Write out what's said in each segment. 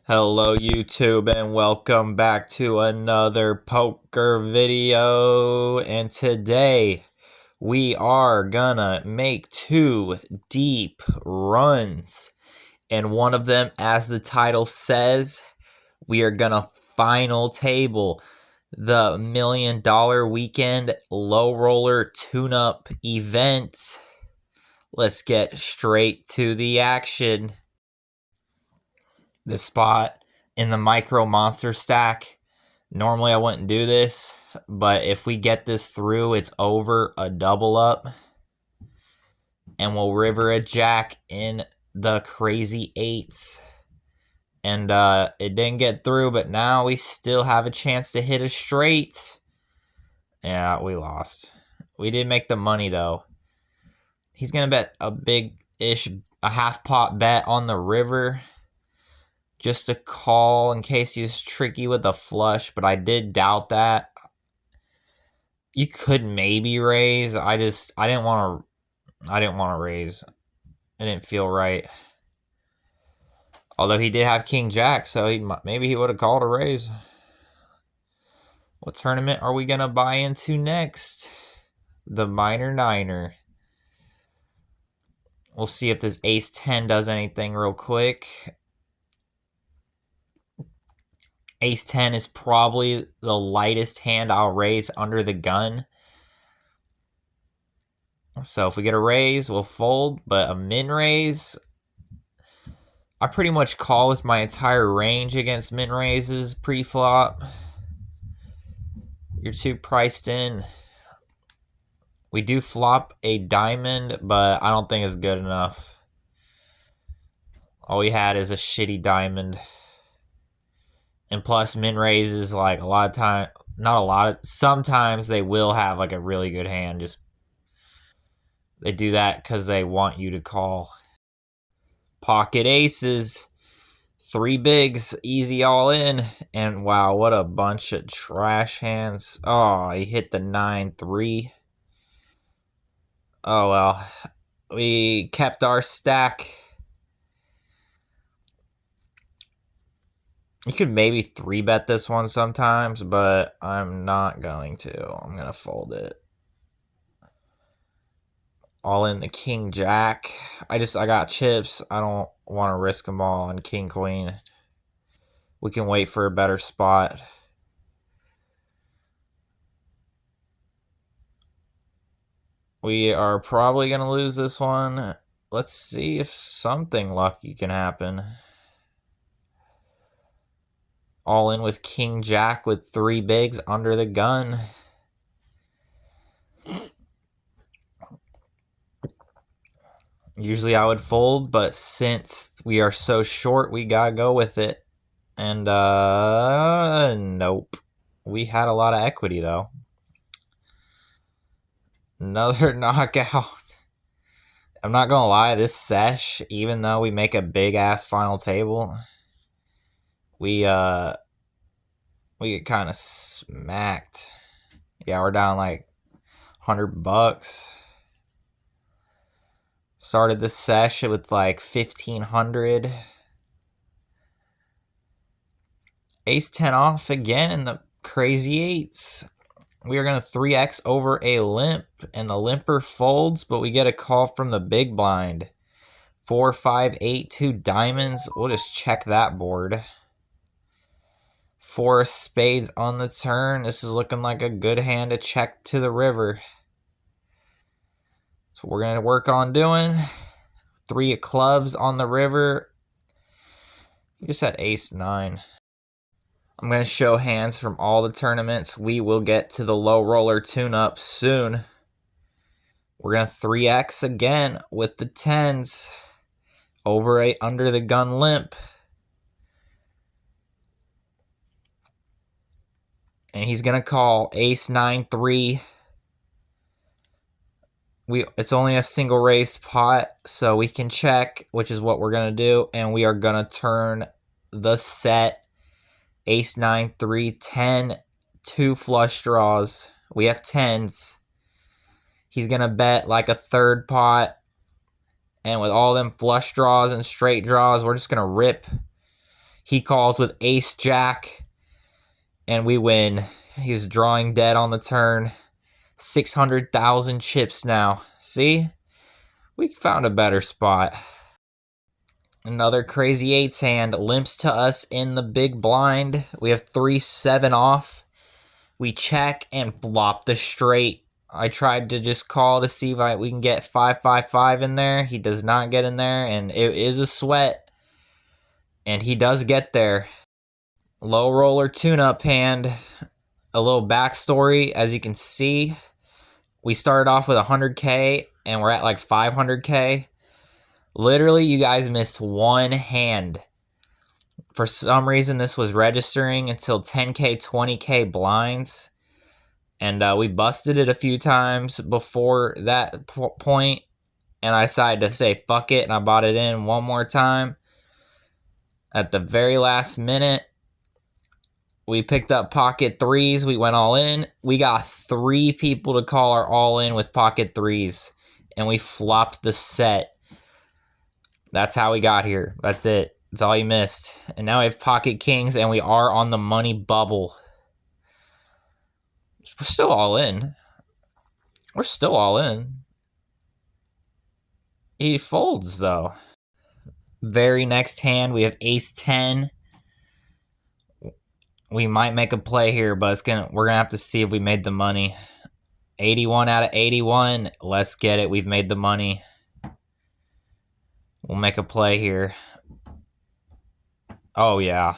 Hello YouTube and welcome back to another poker video, and today we are gonna make two deep runs, and one of them, as the title says, we are gonna final table the $1 Million Weekend Low Roller Tune-Up event. Let's get straight to the action. The spot in the micro monster stack. Normally I wouldn't do this, but if we get this through, it's over a double up. And we'll river a jack in the crazy eights. And it didn't get through, but now we still have a chance to hit a straight. Yeah, we lost. We did make the money though. He's going to bet a big-ish, a half pot bet on the river. Just a call in case he's tricky with a flush, but I did doubt that. You could maybe raise. I didn't want to raise. It didn't feel right. Although he did have King Jack, so maybe he would have called a raise. What tournament are we gonna buy into next? The Minor Niner. We'll see if this Ace 10 does anything real quick. Ace 10 is probably the lightest hand I'll raise under the gun. So if we get a raise, we'll fold, but a min raise, I pretty much call with my entire range against min raises pre-flop. You're too priced in. We do flop a diamond, but I don't think it's good enough. All we had is a shitty diamond. And plus, min raises, like, a lot of time, not a lot of, sometimes they will have, like, a really good hand. Just, they do that because they want you to call. Pocket aces. 3 bigs, easy all in. And wow, what a bunch of trash hands. Oh, he hit the 9-3. Oh well. We kept our stack. You could maybe 3-bet this one sometimes, but I'm not going to. I'm going to fold it. All in the King Jack. I got chips. I don't want to risk them all on King Queen. We can wait for a better spot. We are probably going to lose this one. Let's see if something lucky can happen. All in with King Jack with 3 bigs under the gun. Usually I would fold, but since we are so short, we gotta go with it. And, nope. We had a lot of equity, though. Another knockout. I'm not gonna lie, this sesh, even though we make a big-ass final table, we get kind of smacked. Yeah, we're down like $100. Started this session with like 1,500. Ace 10 off again in the crazy eights. We are going to 3x over a limp, and the limper folds, but we get a call from the big blind. 4, 5, 8, 2 diamonds. We'll just check that board. 4 spades on the turn. This is looking like a good hand to check to the river. So we're going to work on doing. 3 of clubs on the river. You just had ace 9. I'm going to show hands from all the tournaments. We will get to the low roller tune-up soon. We're going to 3x again with the 10s. Over a under the gun limp. And he's going to call ace 9-3. It's only a single raised pot, so we can check, which is what we're going to do. And we are going to turn the set. Ace 9-3, 10, 2 flush draws. We have 10s. He's going to bet like a third pot. And with all them flush draws and straight draws, we're just going to rip. He calls with ace jack, and we win. He's drawing dead on the turn. 600,000 chips now. See? We found a better spot. Another crazy eights hand limps to us in the big blind. We have 3-7 off. We check and flop the straight. I tried to just call to see if we can get 5-5-5 in there. He does not get in there, and it is a sweat. And he does get there. Low roller tune-up hand. A little backstory, as you can see, we started off with 100K, and we're at like 500K. Literally, you guys missed one hand. For some reason, this was registering until 10K, 20K blinds. And we busted it a few times before that point. And I decided to say, fuck it. And I bought it in one more time. At the very last minute, we picked up pocket threes. We went all in. We got 3 people to call our all in with pocket threes. And we flopped the set. That's how we got here. That's it. That's all you missed. And now we have pocket kings, and we are on the money bubble. We're still all in. We're still all in. He folds, though. Very next hand, we have ace 10. We might make a play here, but we're gonna have to see if we made the money. 81 out of 81. Let's get it. We've made the money. We'll make a play here. Oh, yeah.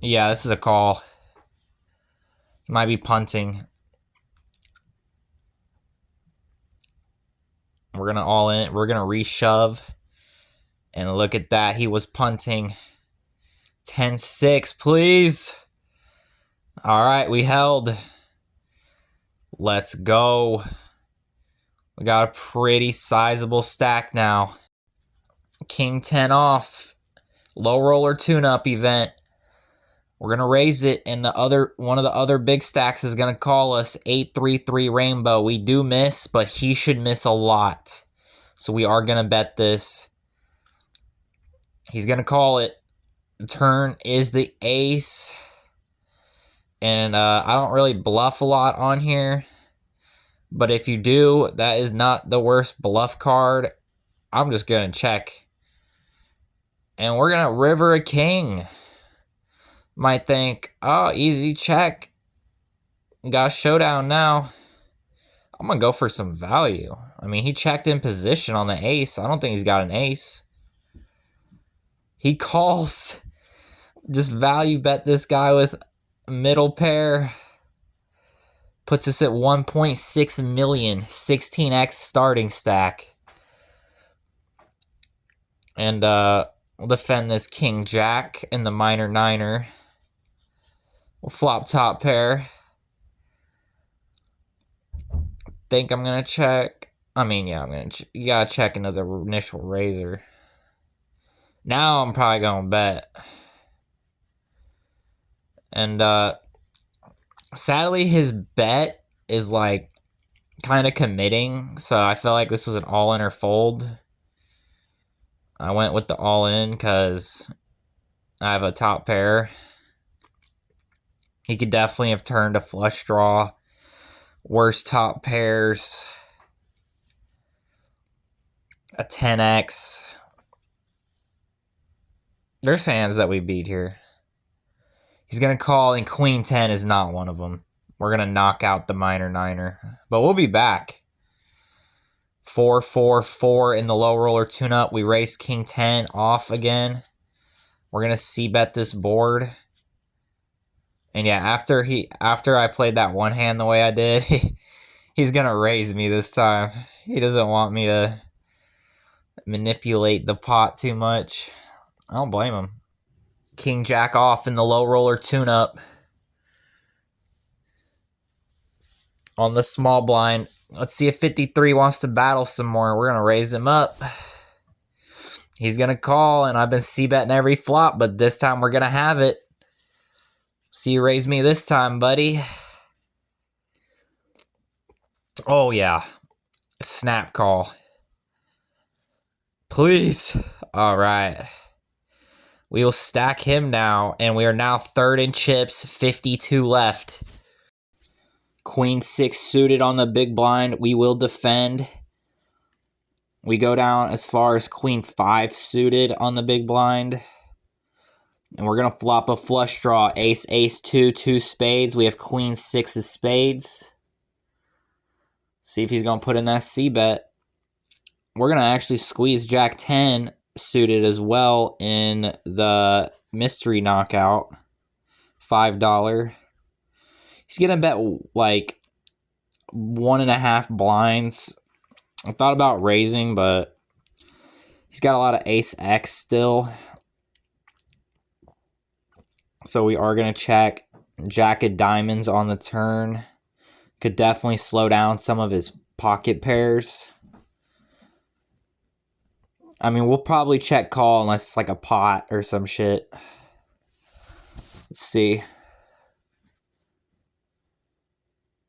Yeah, this is a call. He might be punting. We're going to all in. We're going to reshove. And look at that. He was punting. 10-6, please. All right, we held. Let's go. We got a pretty sizable stack now. King 10 off. Low roller tune-up event. We're going to raise it, and one of the other big stacks is going to call us 8-3-3 rainbow. We do miss, but he should miss a lot. So we are going to bet this. He's going to call it. The turn is the ace. And I don't really bluff a lot on here. But if you do, that is not the worst bluff card. I'm just going to check. And we're going to river a king. Might think, oh, easy check. Got a showdown now. I'm going to go for some value. I mean, he checked in position on the ace. I don't think he's got an ace. He calls. Just value bet this guy with middle pair. Puts us at 1.6 million. 16x starting stack. And we'll defend this king jack in the minor niner. We'll flop top pair. Think I'm going to check. I mean, yeah, I'm going to. You got to check into the initial razor. Now I'm probably going to bet. And sadly, his bet is like kind of committing. So I feel like this was an all in or fold. I went with the all in because I have a top pair. He could definitely have turned a flush draw. Worst top pairs. A 10x. There's hands that we beat here. He's going to call, and queen 10 is not one of them. We're going to knock out the minor niner. But we'll be back. 4-4-4 in the low roller tune-up. We race king 10 off again. We're going to c-bet this board. And yeah, after I played that one hand the way I did, he's going to raise me this time. He doesn't want me to manipulate the pot too much. I don't blame him. King jack off in the low roller tune-up. On the small blind. Let's see if 53 wants to battle some more. We're going to raise him up. He's going to call, and I've been c-betting every flop, but this time we're going to have it. See you raise me this time, buddy. Oh, yeah. Snap call. Please. All right. We will stack him now, and we are now third in chips, 52 left. Queen 6 suited on the big blind. We will defend. We go down as far as Queen 5 suited on the big blind. And we're going to flop a flush draw. Ace, ace, 2, 2 spades. We have Queen 6 of spades. See if he's going to put in that C-bet. We're going to actually squeeze Jack 10 suited as well in the mystery knockout. $5. He's going to bet like 1.5 blinds. I thought about raising, but he's got a lot of ace X still. So we are going to check. Jack of diamonds on the turn. Could definitely slow down some of his pocket pairs. I mean, we'll probably check call unless it's like a pot or some shit. Let's see.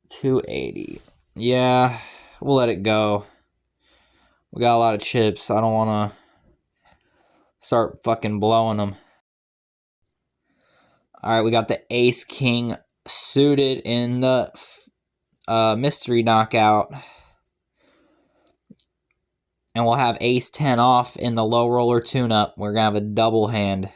280. Yeah, we'll let it go. We got a lot of chips. I don't want to start fucking blowing them. All right, we got the ace king suited in the mystery knockout. And we'll have ace 10 off in the low roller tune-up. We're going to have a double hand.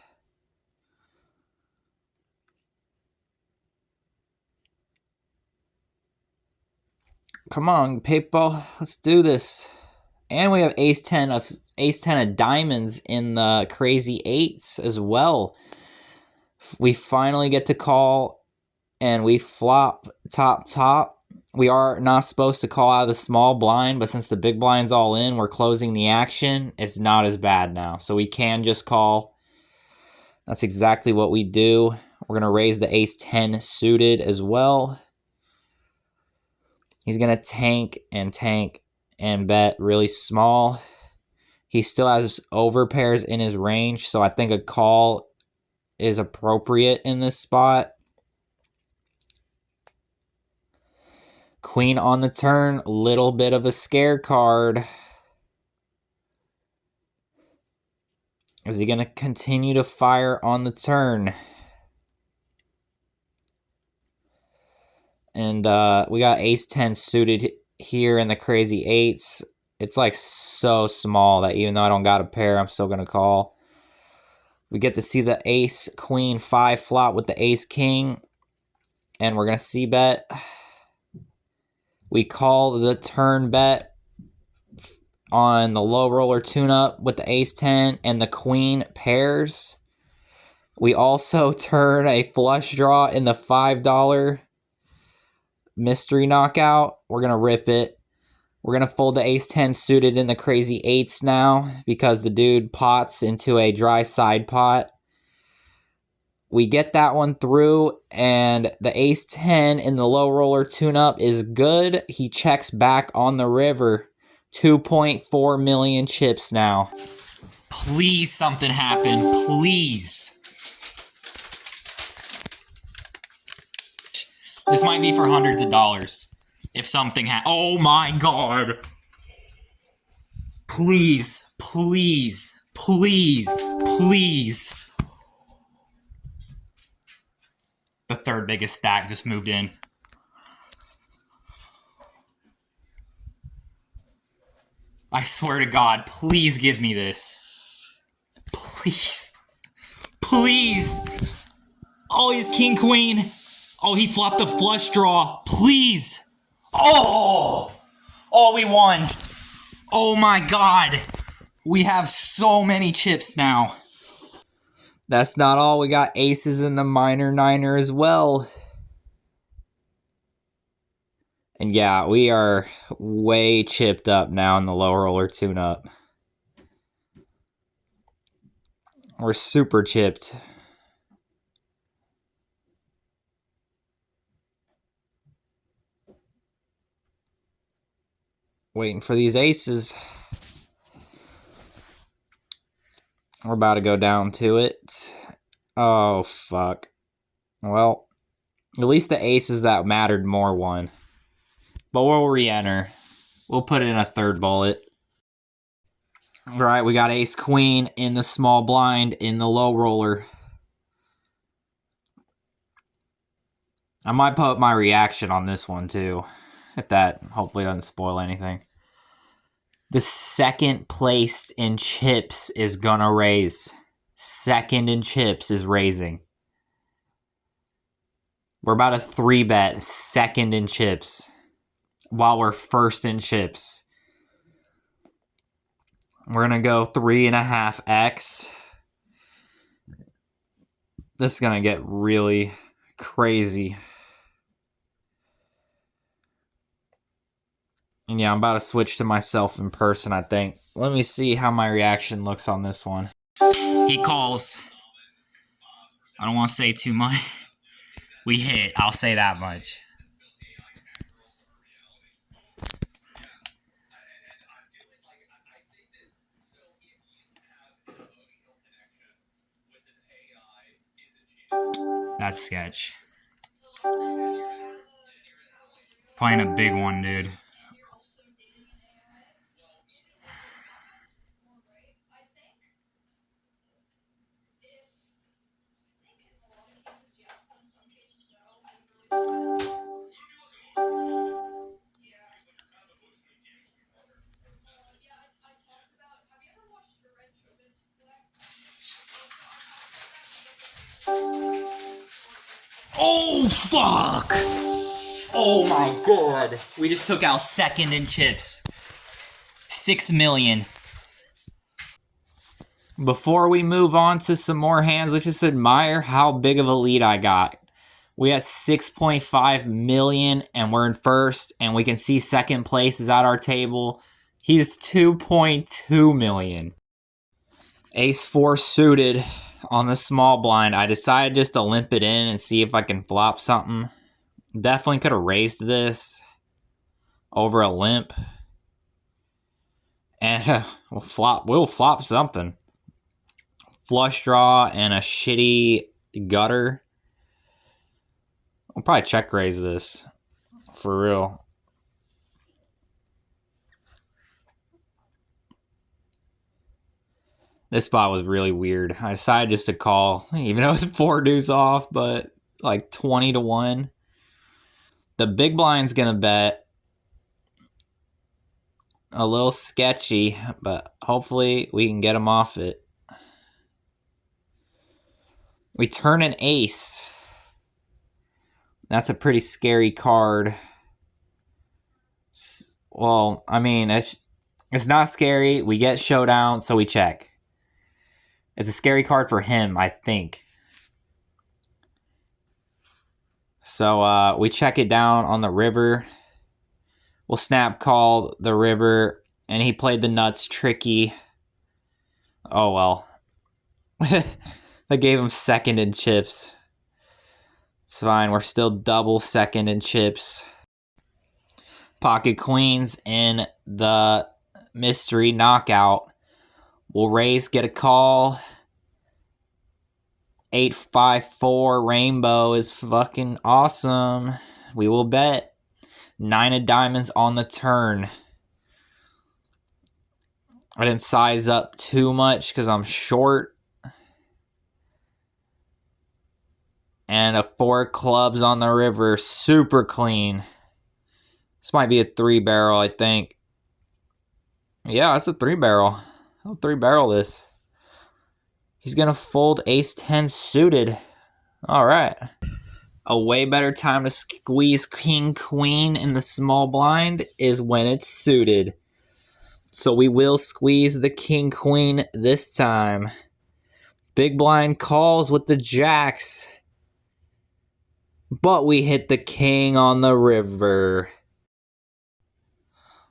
Come on, people. Let's do this. And we have ace 10 of diamonds in the crazy eights as well. We finally get to call, and we flop top. We are not supposed to call out of the small blind, but since the big blind's all in, we're closing the action. It's not as bad now, so we can just call. That's exactly what we do. We're going to raise the ace 10 suited as well. He's going to tank and bet really small. He still has overpairs in his range, so I think a call is appropriate in this spot. Queen on the turn, little bit of a scare card. Is he going to continue to fire on the turn? And we got ace 10 suited here in the crazy eights. It's like so small that even though I don't got a pair, I'm still going to call. We get to see the ace queen 5 flop with the ace king. And we're going to c-bet. We call the turn bet on the low roller tune-up with the ace 10 and the queen pairs. We also turn a flush draw in the $5 mystery knockout. We're going to rip it. We're going to fold the ace 10 suited in the crazy eights now because the dude pots into a dry side pot. We get that one through, and the ace 10 in the low roller tune-up is good. He checks back on the river. 2.4 million chips now. Please something happen. Please. This might be for hundreds of dollars. If something oh my god. Please, please, please, please. The third biggest stack just moved in. I swear to God, please give me this. Please. Please. Oh, he's king, queen. Oh, he flopped a flush draw. Please. Oh. Oh, we won. Oh my God. We have so many chips now. That's not all. We got aces in the minor niner as well. And yeah, we are way chipped up now in the low roller tune-up. We're super chipped. Waiting for these aces. We're about to go down to it. Oh, fuck. Well, at least the aces that mattered more won. But we'll re-enter. We'll put in a third bullet. Right, we got ace queen in the small blind in the low roller. I might put my reaction on this one too, if that hopefully doesn't spoil anything. The second placed in chips is gonna raise. Second in chips is raising. We're about a 3-bet second in chips while we're first in chips. We're gonna go 3.5x. This is gonna get really crazy. And yeah, I'm about to switch to myself in person, I think. Let me see how my reaction looks on this one. He calls. I don't want to say too much. We hit, I'll say that much. That's sketch. Playing a big one, dude. Oh, fuck! Oh my god. We just took out second in chips. 6 million. Before we move on to some more hands, let's just admire how big of a lead I got. We got 6.5 million and we're in first, and we can see second place is at our table. He's 2.2 million. Ace 4 suited on the small blind. I decided just to limp it in and see if I can flop something. Definitely could have raised this over a limp. And we'll flop something. Flush draw and a shitty gutter. I'll probably check raise this. For real. This spot was really weird. I decided just to call, even though it was 4 deuce off, but like 20 to 1. The big blind's gonna bet. A little sketchy, but hopefully we can get him off it. We turn an ace. That's a pretty scary card. Well, I mean, it's not scary. We get showdown, so we check. It's a scary card for him, I think. So we check it down on the river. We'll snap call the river, and he played the nuts tricky. Oh well. They gave him second in chips. It's fine, we're still double second in chips. Pocket queens in the mystery knockout. We'll raise, get a call. 8-5-4 rainbow is fucking awesome. We will bet. 9 of diamonds on the turn. I didn't size up too much because I'm short. And a 4 clubs on the river. Super clean. This might be a 3-barrel, I think. Yeah, it's a 3-barrel. I'll 3-barrel this. He's going to fold ace-10 suited. All right. A way better time to squeeze king-queen in the small blind is when it's suited. So we will squeeze the king-queen this time. Big blind calls with the jacks. But we hit the king on the river.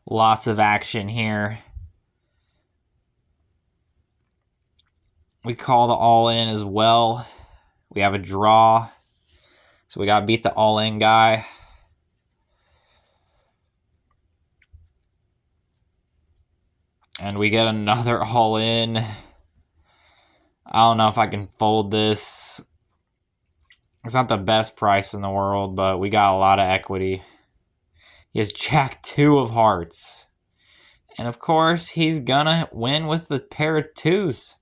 Lots of action here. We call the all-in as well. We have a draw. So we got to beat the all-in guy. And we get another all-in. I don't know if I can fold this. It's not the best price in the world, but we got a lot of equity. He has jack 2 of hearts. And of course, he's gonna win with the pair of twos.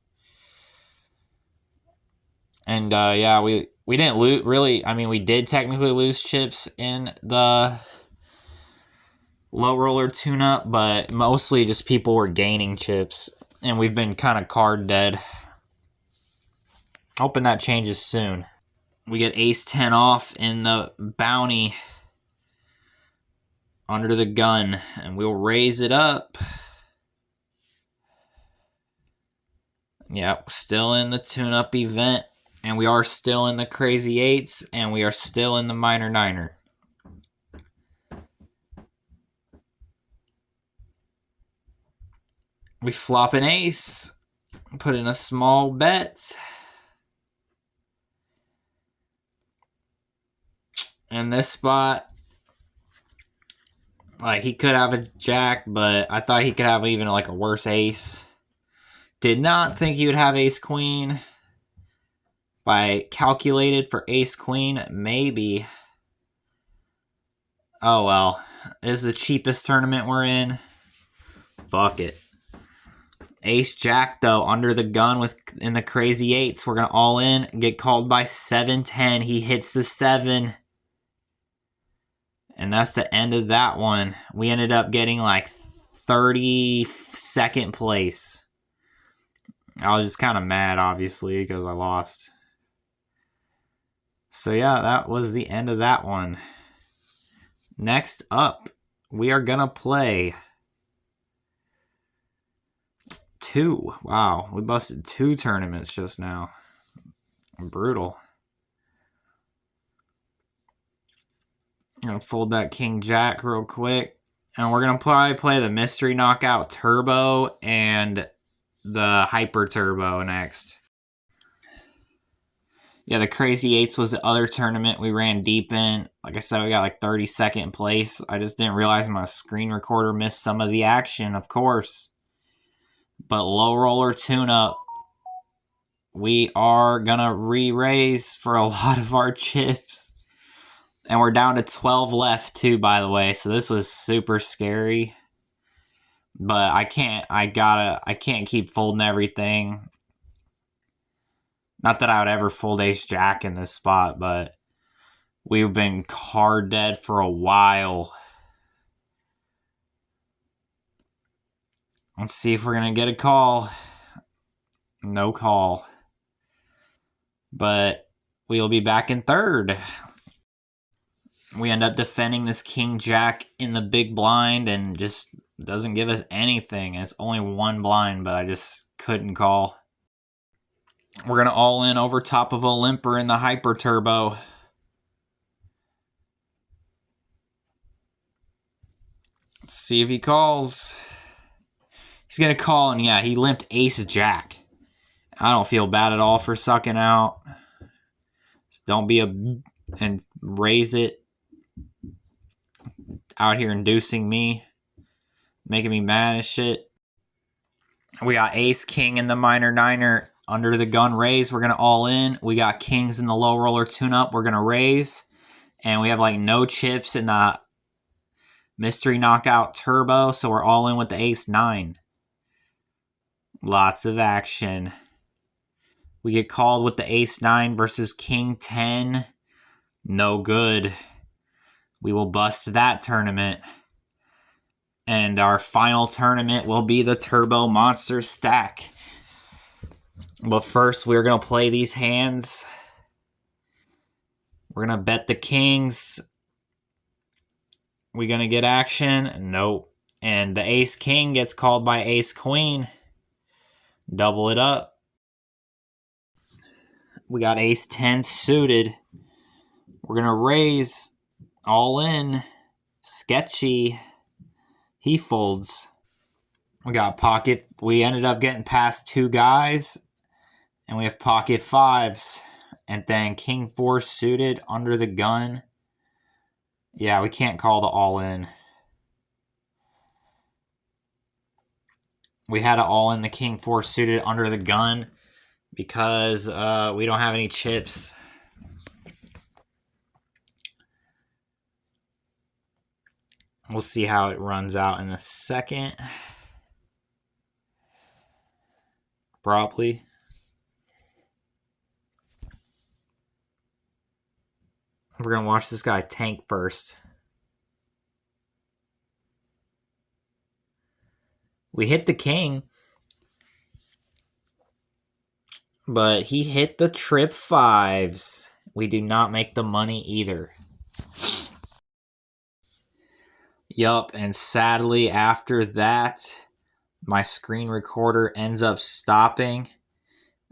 And yeah, we didn't lose, really. I mean, we did technically lose chips in the low roller tune-up, but mostly just people were gaining chips. And we've been kind of card dead. Hoping that changes soon. We get ace 10 off in the bounty under the gun, and we'll raise it up. Yep, still in the tune-up event, and we are still in the crazy eights, and we are still in the minor niner. We flop an ace, put in a small bet. In this spot, like, he could have a jack, but I thought he could have even like a worse ace. Did not think he would have ace queen. By calculated for ace queen, maybe. Oh well. This is the cheapest tournament we're in. Fuck it. Ace jack though, under the gun with in the crazy eights. We're gonna all in, get called by 7-10. He hits the 7. And that's the end of that one. We ended up getting like 32nd place. I was just kind of mad, obviously, because I lost. So yeah, that was the end of that one. Next up, we are going to play 2. Wow, we busted 2 tournaments just now. Brutal. I'm going to fold that king jack real quick. And we're going to probably play the mystery knockout turbo and the hyper turbo next. Yeah, the crazy eights was the other tournament we ran deep in. Like I said, we got like 32nd place. I just didn't realize my screen recorder missed some of the action, of course. But low roller tune-up, we are going to re-raise for a lot of our chips. And we're down to 12 left too, by the way. So this was super scary. But I can't keep folding everything. Not that I would ever fold ace jack in this spot, but we've been card dead for a while. Let's see if we're going to get a call. No call. But we'll be back in third. We end up defending this king jack in the big blind and just doesn't give us anything. It's only one blind, but I just couldn't call. We're going to all in over top of a limper in the hyper turbo. Let's see if he calls. He's going to call, and yeah, he limped ace jack. I don't feel bad at all for sucking out. Just don't be and raise it. Out here inducing me. Making me mad as shit. We got ace king in the minor niner. Under the gun raise, we're going to all in. We got kings in the low roller tune-up. We're going to raise. And we have like no chips in the mystery knockout turbo. So we're all in with the ace 9. Lots of action. We get called with the ace 9 versus king 10. No good. We will bust that tournament. And our final tournament will be the Turbo Monster Stack. But first, we're going to play these hands. We're going to bet the kings. We're going to get action. Nope. And the ace king gets called by ace queen. Double it up. We got ace 10 suited. We're going to raise. All in. Sketchy. He folds. We got pocket. We ended up getting past 2 guys. And we have pocket 5s. And then king 4 suited under the gun. Yeah, we can't call the all in. We had to all in the king 4 suited under the gun because we don't have any chips. We'll see how it runs out in a second. probably. We're going to watch this guy tank first. We hit the king, but he hit the trip 5s. We do not make the money either. Yup, and sadly after that, my screen recorder ends up stopping.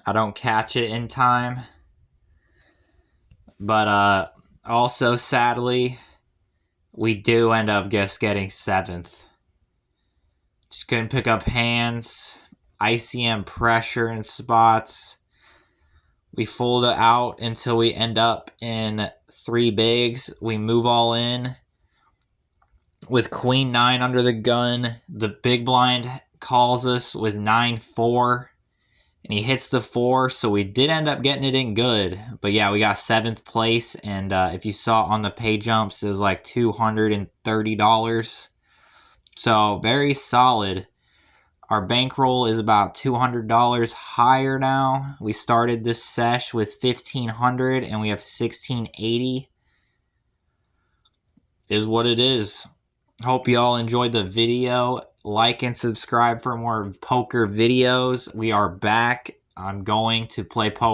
I don't catch it in time. But also sadly, we do end up just getting 7th. Just couldn't pick up hands. ICM pressure in spots. We fold it out until we end up in 3 bigs. We move all in. With Queen 9 under the gun, the big blind calls us with 9-4. And he hits the 4, so we did end up getting it in good. But yeah, we got 7th place. And if you saw on the pay jumps, it was like $230. So very solid. Our bankroll is about $200 higher now. We started this sesh with $1,500 and we have $1,680. Is what it is. Hope you all enjoyed the video. Like and subscribe for more poker videos. We are back. I'm going to play poker.